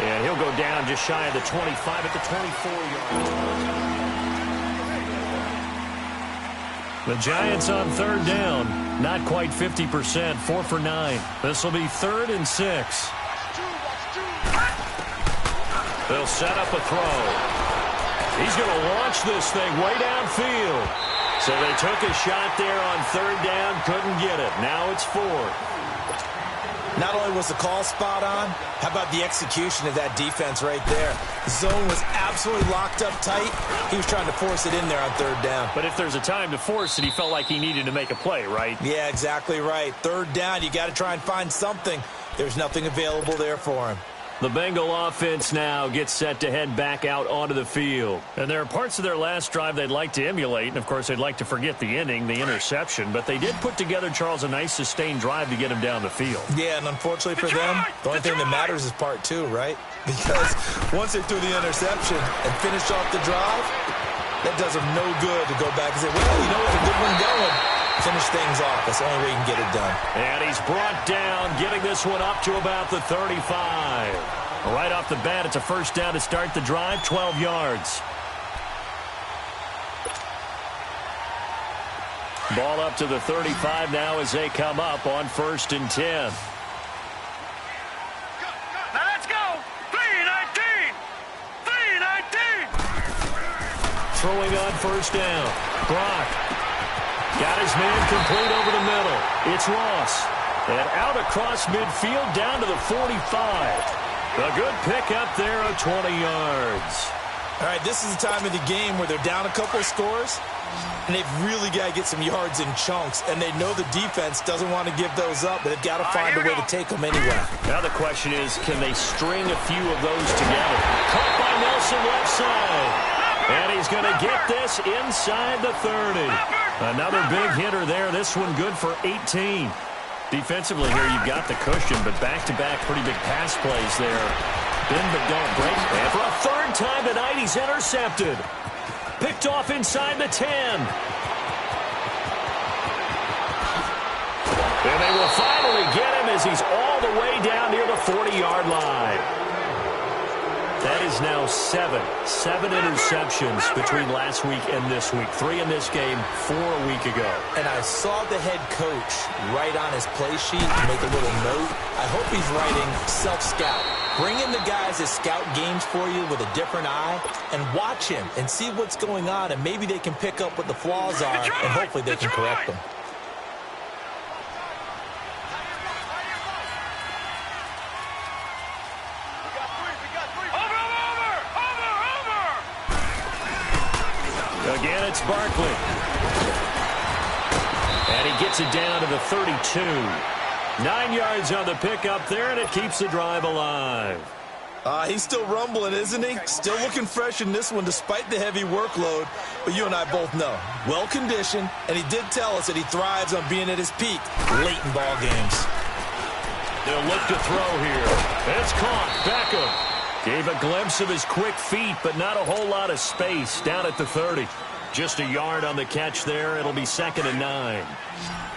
[SPEAKER 1] And he'll go down just shy of the 25 at the 24-yard line. The Giants on 3rd down. Not quite 50%. 4 for 9. This will be 3rd and 6. They'll set up a throw. He's going to launch this thing way downfield. So they took a shot there on 3rd down, couldn't get it. Now it's 4th.
[SPEAKER 2] Not only was the call spot on, how about the execution of that defense right there? The zone was absolutely locked up tight. He was trying to force it in there on 3rd down.
[SPEAKER 1] But if there's a time to force it, he felt like he needed to make a play, right?
[SPEAKER 2] Yeah, exactly right. 3rd down, you got to try and find something. There's nothing available there for him.
[SPEAKER 1] The Bengal offense now gets set to head back out onto the field. And there are parts of their last drive they'd like to emulate. And, of course, they'd like to forget the inning, the interception. But they did put together, Charles, a nice sustained drive to get him down the field.
[SPEAKER 2] Yeah, and unfortunately for them, the only thing that matters is part 2, right? Because once they threw the interception and finished off the drive, that does them no good to go back and say, well, you know what, a good one going. Finish things off. That's the only way you can get it done.
[SPEAKER 1] And he's brought down, getting this one up to about the 35. Right off the bat, it's a 1st down to start the drive, 12 yards. Ball up to the 35 now as they come up on 1st and 10.
[SPEAKER 3] Now let's go! 3-19! 3-19!
[SPEAKER 1] Throwing on 1st down. Brock. Got his man complete over the middle. It's Ross. And out across midfield down to the 45. A good pickup there of 20 yards.
[SPEAKER 2] All right, this is the time of the game where they're down a couple of scores, and they've really got to get some yards in chunks, and they know the defense doesn't want to give those up, but they've got to find a way to take them anyway.
[SPEAKER 1] Now the question is, can they string a few of those together? Caught by Nelson left side. And he's going to get this inside the 30. Another big hitter there. This one good for 18. Defensively here, you've got the cushion, but back-to-back pretty big pass plays there. Bend but don't break. And for a 3rd time tonight, he's intercepted. Picked off inside the 10. And they will finally get him as he's all the way down near the 40-yard line. That is now 7 interceptions between last week and this week. 3 in this game, 4 a week ago.
[SPEAKER 2] And I saw the head coach write on his play sheet and make a little note. I hope he's writing self-scout. Bring in the guys that scout games for you with a different eye and watch him and see what's going on, and maybe they can pick up what the flaws are, and hopefully they can correct them.
[SPEAKER 1] Again, it's Barkley. And he gets it down to the 32. 9 yards on the pickup there, and it keeps the drive alive.
[SPEAKER 2] He's still rumbling, isn't he? Still looking fresh in this one despite the heavy workload. But you and I both know, well-conditioned, and he did tell us that he thrives on being at his peak late in ball games.
[SPEAKER 1] They'll look to throw here. It's caught. Beckham. Gave a glimpse of his quick feet, but not a whole lot of space down at the 30. Just a yard on the catch there. It'll be 2nd and 9.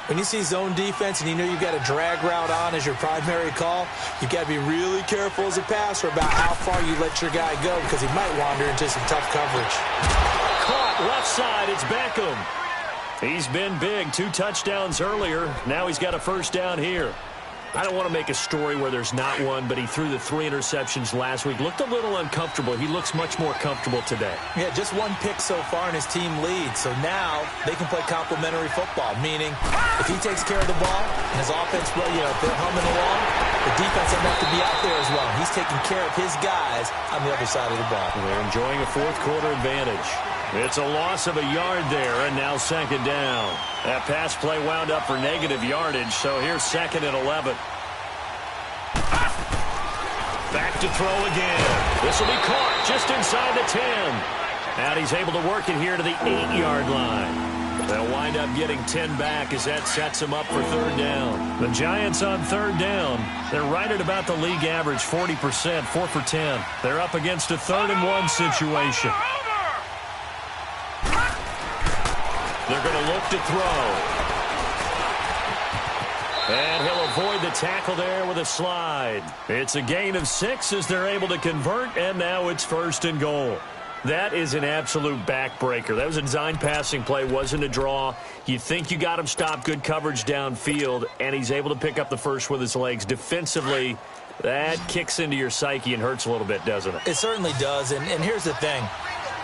[SPEAKER 2] When you see zone defense and you know you've got a drag route on as your primary call, you've got to be really careful as a passer about how far you let your guy go because he might wander into some tough coverage.
[SPEAKER 1] Caught left side. It's Beckham. He's been big. 2 touchdowns earlier. Now he's got a first down here. I don't want to make a story where there's not one, but he threw the 3 interceptions last week. Looked a little uncomfortable. He looks much more comfortable today.
[SPEAKER 2] Yeah, just 1 pick so far and his team leads. So now they can play complementary football, meaning if he takes care of the ball and his offense, well, if they're humming along, the defense doesn't have to be out there as well. He's taking care of his guys on the other side of the ball.
[SPEAKER 1] They're enjoying a 4th quarter advantage. It's a loss of a yard there, and now 2nd down. That pass play wound up for negative yardage, so here's 2nd and 11. Back to throw again. This will be caught just inside the 10. And he's able to work it here to the 8-yard line. They'll wind up getting 10 back as that sets him up for 3rd down. The Giants on 3rd down. They're right at about the league average, 40%, 4 for 10. They're up against a 3rd and 1 situation. They're going to look to throw. And he'll avoid the tackle there with a slide. It's a gain of 6 as they're able to convert, and now it's 1st and goal. That is an absolute backbreaker. That was a design passing play, wasn't a draw. You think you got him stopped, good coverage downfield, and he's able to pick up the first with his legs. Defensively, that kicks into your psyche and hurts a little bit, doesn't it?
[SPEAKER 2] It certainly does, and here's the thing.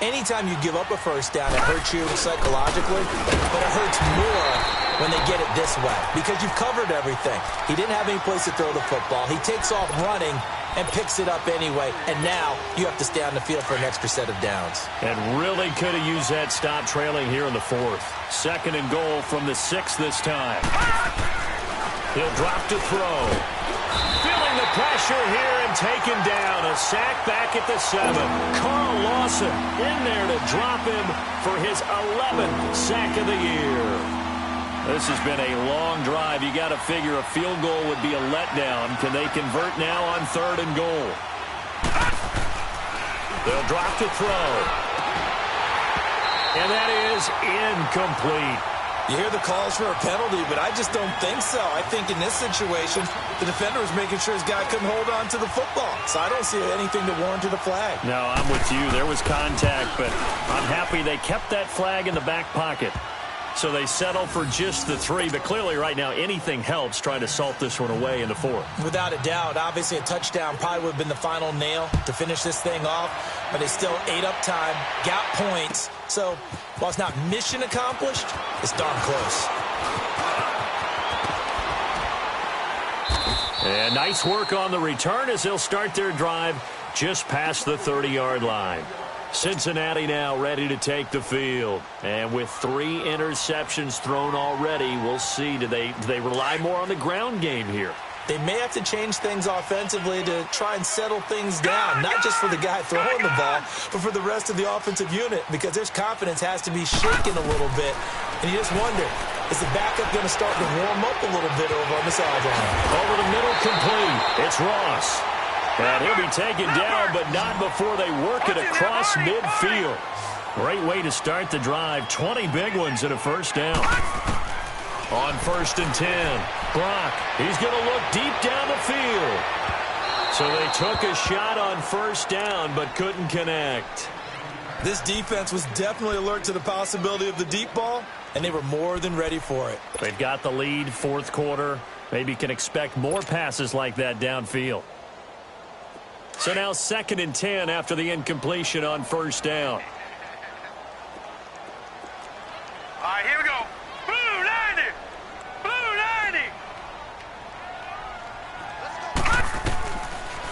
[SPEAKER 2] Anytime you give up a first down, it hurts you psychologically, but it hurts more when they get it this way because you've covered everything. He didn't have any place to throw the football. He takes off running and picks it up anyway, and now you have to stay on the field for an extra set of downs.
[SPEAKER 1] And really could have used that stop trailing here in the 4th. 2nd and goal from the 6th this time. He'll drop to throw. Feeling the pressure here and taken down. A sack back at the 7. Carl Lawson in there to drop him for his 11th sack of the year. This has been a long drive. You got to figure a field goal would be a letdown. Can they convert now on 3rd and goal? They'll drop to throw. And that is incomplete.
[SPEAKER 2] You hear the calls for a penalty, but I just don't think so. I think in this situation, the defender was making sure his guy couldn't hold on to the football. So I don't see anything to warrant the flag.
[SPEAKER 1] No, I'm with you. There was contact, but I'm happy they kept that flag in the back pocket. So they settle for just the 3, but clearly right now anything helps trying to salt this one away in the 4th.
[SPEAKER 2] Without a doubt, obviously a touchdown probably would have been the final nail to finish this thing off, but they still ate up time, got points. So while it's not mission accomplished, it's darn close.
[SPEAKER 1] And nice work on the return as they'll start their drive just past the 30-yard line. Cincinnati now ready to take the field. And with 3 interceptions thrown already, we'll see. Do they rely more on the ground game here?
[SPEAKER 2] They may have to change things offensively to try and settle things down, not just for the guy throwing the ball, but for the rest of the offensive unit, because their confidence has to be shaken a little bit. And you just wonder, is the backup going to start to warm up a little bit over on the sideline?
[SPEAKER 1] Over the middle, complete. It's Ross. And he'll be taken down, but not before they work it across midfield. Great way to start the drive. 20 big ones and a first down. On 1st and 10, Brock, he's going to look deep down the field. So they took a shot on 1st down, but couldn't connect.
[SPEAKER 2] This defense was definitely alert to the possibility of the deep ball, and they were more than ready for it.
[SPEAKER 1] They've got the lead, 4th quarter. Maybe can expect more passes like that downfield. So now 2nd and 10 after the incompletion on 1st down.
[SPEAKER 3] All right, here we go. Blue 90. Blue 90.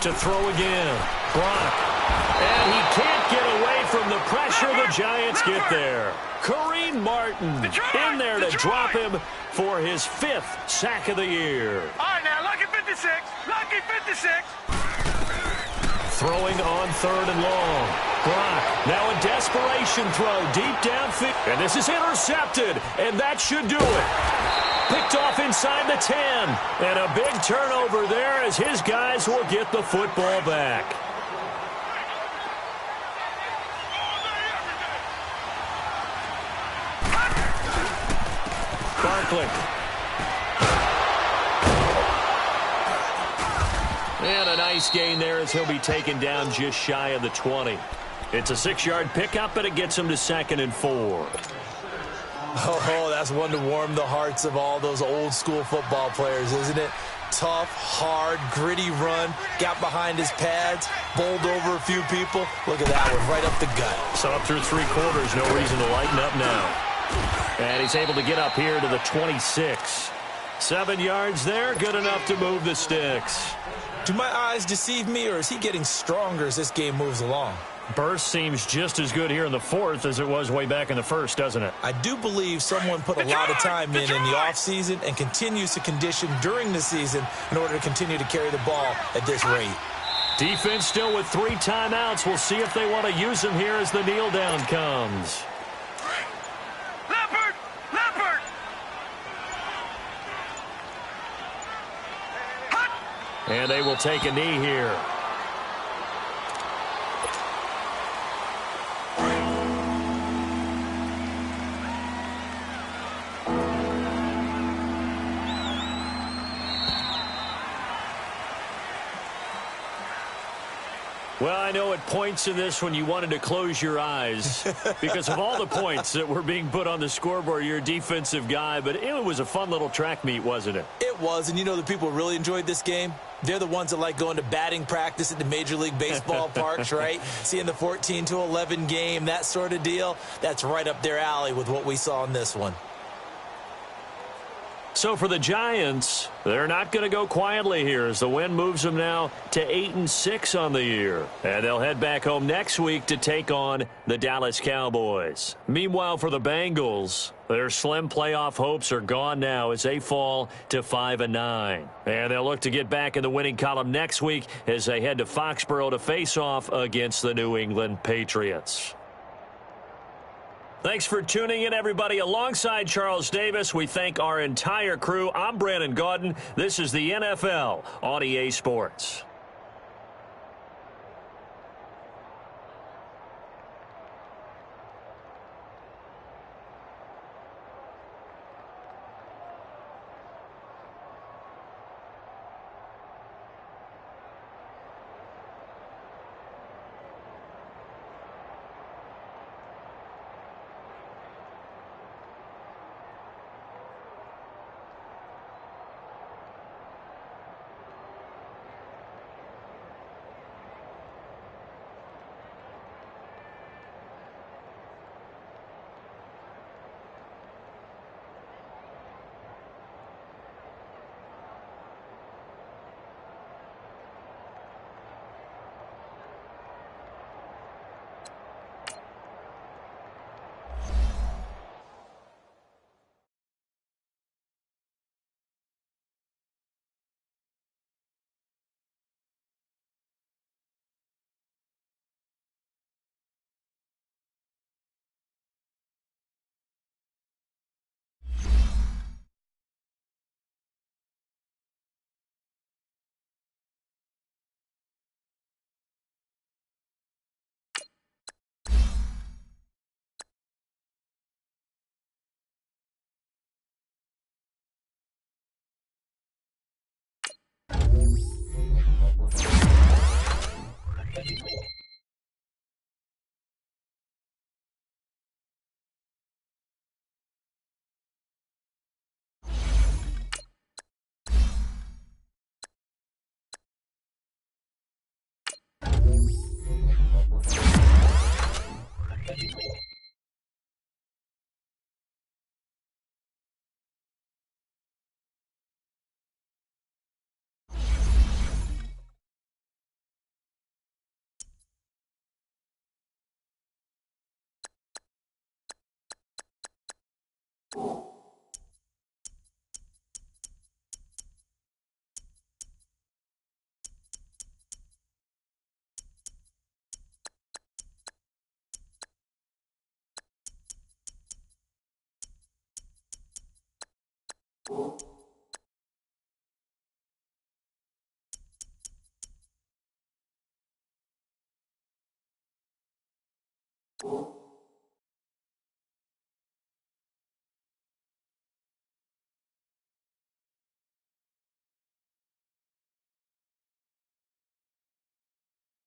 [SPEAKER 1] To throw again. Brock. And he can't get away from the pressure. The Giants get there. Kareem Martin in there to drop him for his 5th sack of the year.
[SPEAKER 3] All right, now, lucky 56. Lucky 56.
[SPEAKER 1] Throwing on 3rd and long. Brock, now a desperation throw deep downfield. And this is intercepted, and that should do it. Picked off inside the 10. And a big turnover there as his guys will get the football back. quickly. And a nice gain there as he'll be taken down just shy of the 20. It's a 6-yard pickup, and it gets him to 2nd and 4.
[SPEAKER 2] Oh, that's one to warm the hearts of all those old-school football players, isn't it? Tough, hard, gritty run, got behind his pads, bowled over a few people. Look at that one, right up the gut.
[SPEAKER 1] So up through 3 quarters, no reason to lighten up now. And he's able to get up here to the 26. 7 yards there, good enough to move the sticks.
[SPEAKER 2] Do my eyes deceive me, or is he getting stronger as this game moves along?
[SPEAKER 1] Burst seems just as good here in the 4th as it was way back in the 1st, doesn't it?
[SPEAKER 2] I do believe someone put a lot of time in the offseason and continues to condition during the season in order to continue to carry the ball at this rate.
[SPEAKER 1] Defense still with 3 timeouts. We'll see if they want to use them here as the kneel down comes.
[SPEAKER 3] Leopard! Leopard!
[SPEAKER 1] And they will take a knee here. Well, I know at points in this when you wanted to close your eyes because of all the points that were being put on the scoreboard. You're a defensive guy, but it was a fun little track meet, wasn't it?
[SPEAKER 2] It was, and you know the people who really enjoyed this game? They're the ones that like going to batting practice at the Major League Baseball parks, right? Seeing the 14-11 game, that sort of deal. That's right up their alley with what we saw in this one.
[SPEAKER 1] So for the Giants, they're not going to go quietly here as the win moves them now to 8-6 on the year. And they'll head back home next week to take on the Dallas Cowboys. Meanwhile, for the Bengals, their slim playoff hopes are gone now as they fall to 5-9. And they'll look to get back in the winning column next week as they head to Foxborough to face off against the New England Patriots. Thanks for tuning in, everybody. Alongside Charles Davis, we thank our entire crew. I'm Brandon Gaudin. This is the NFL on EA Sports.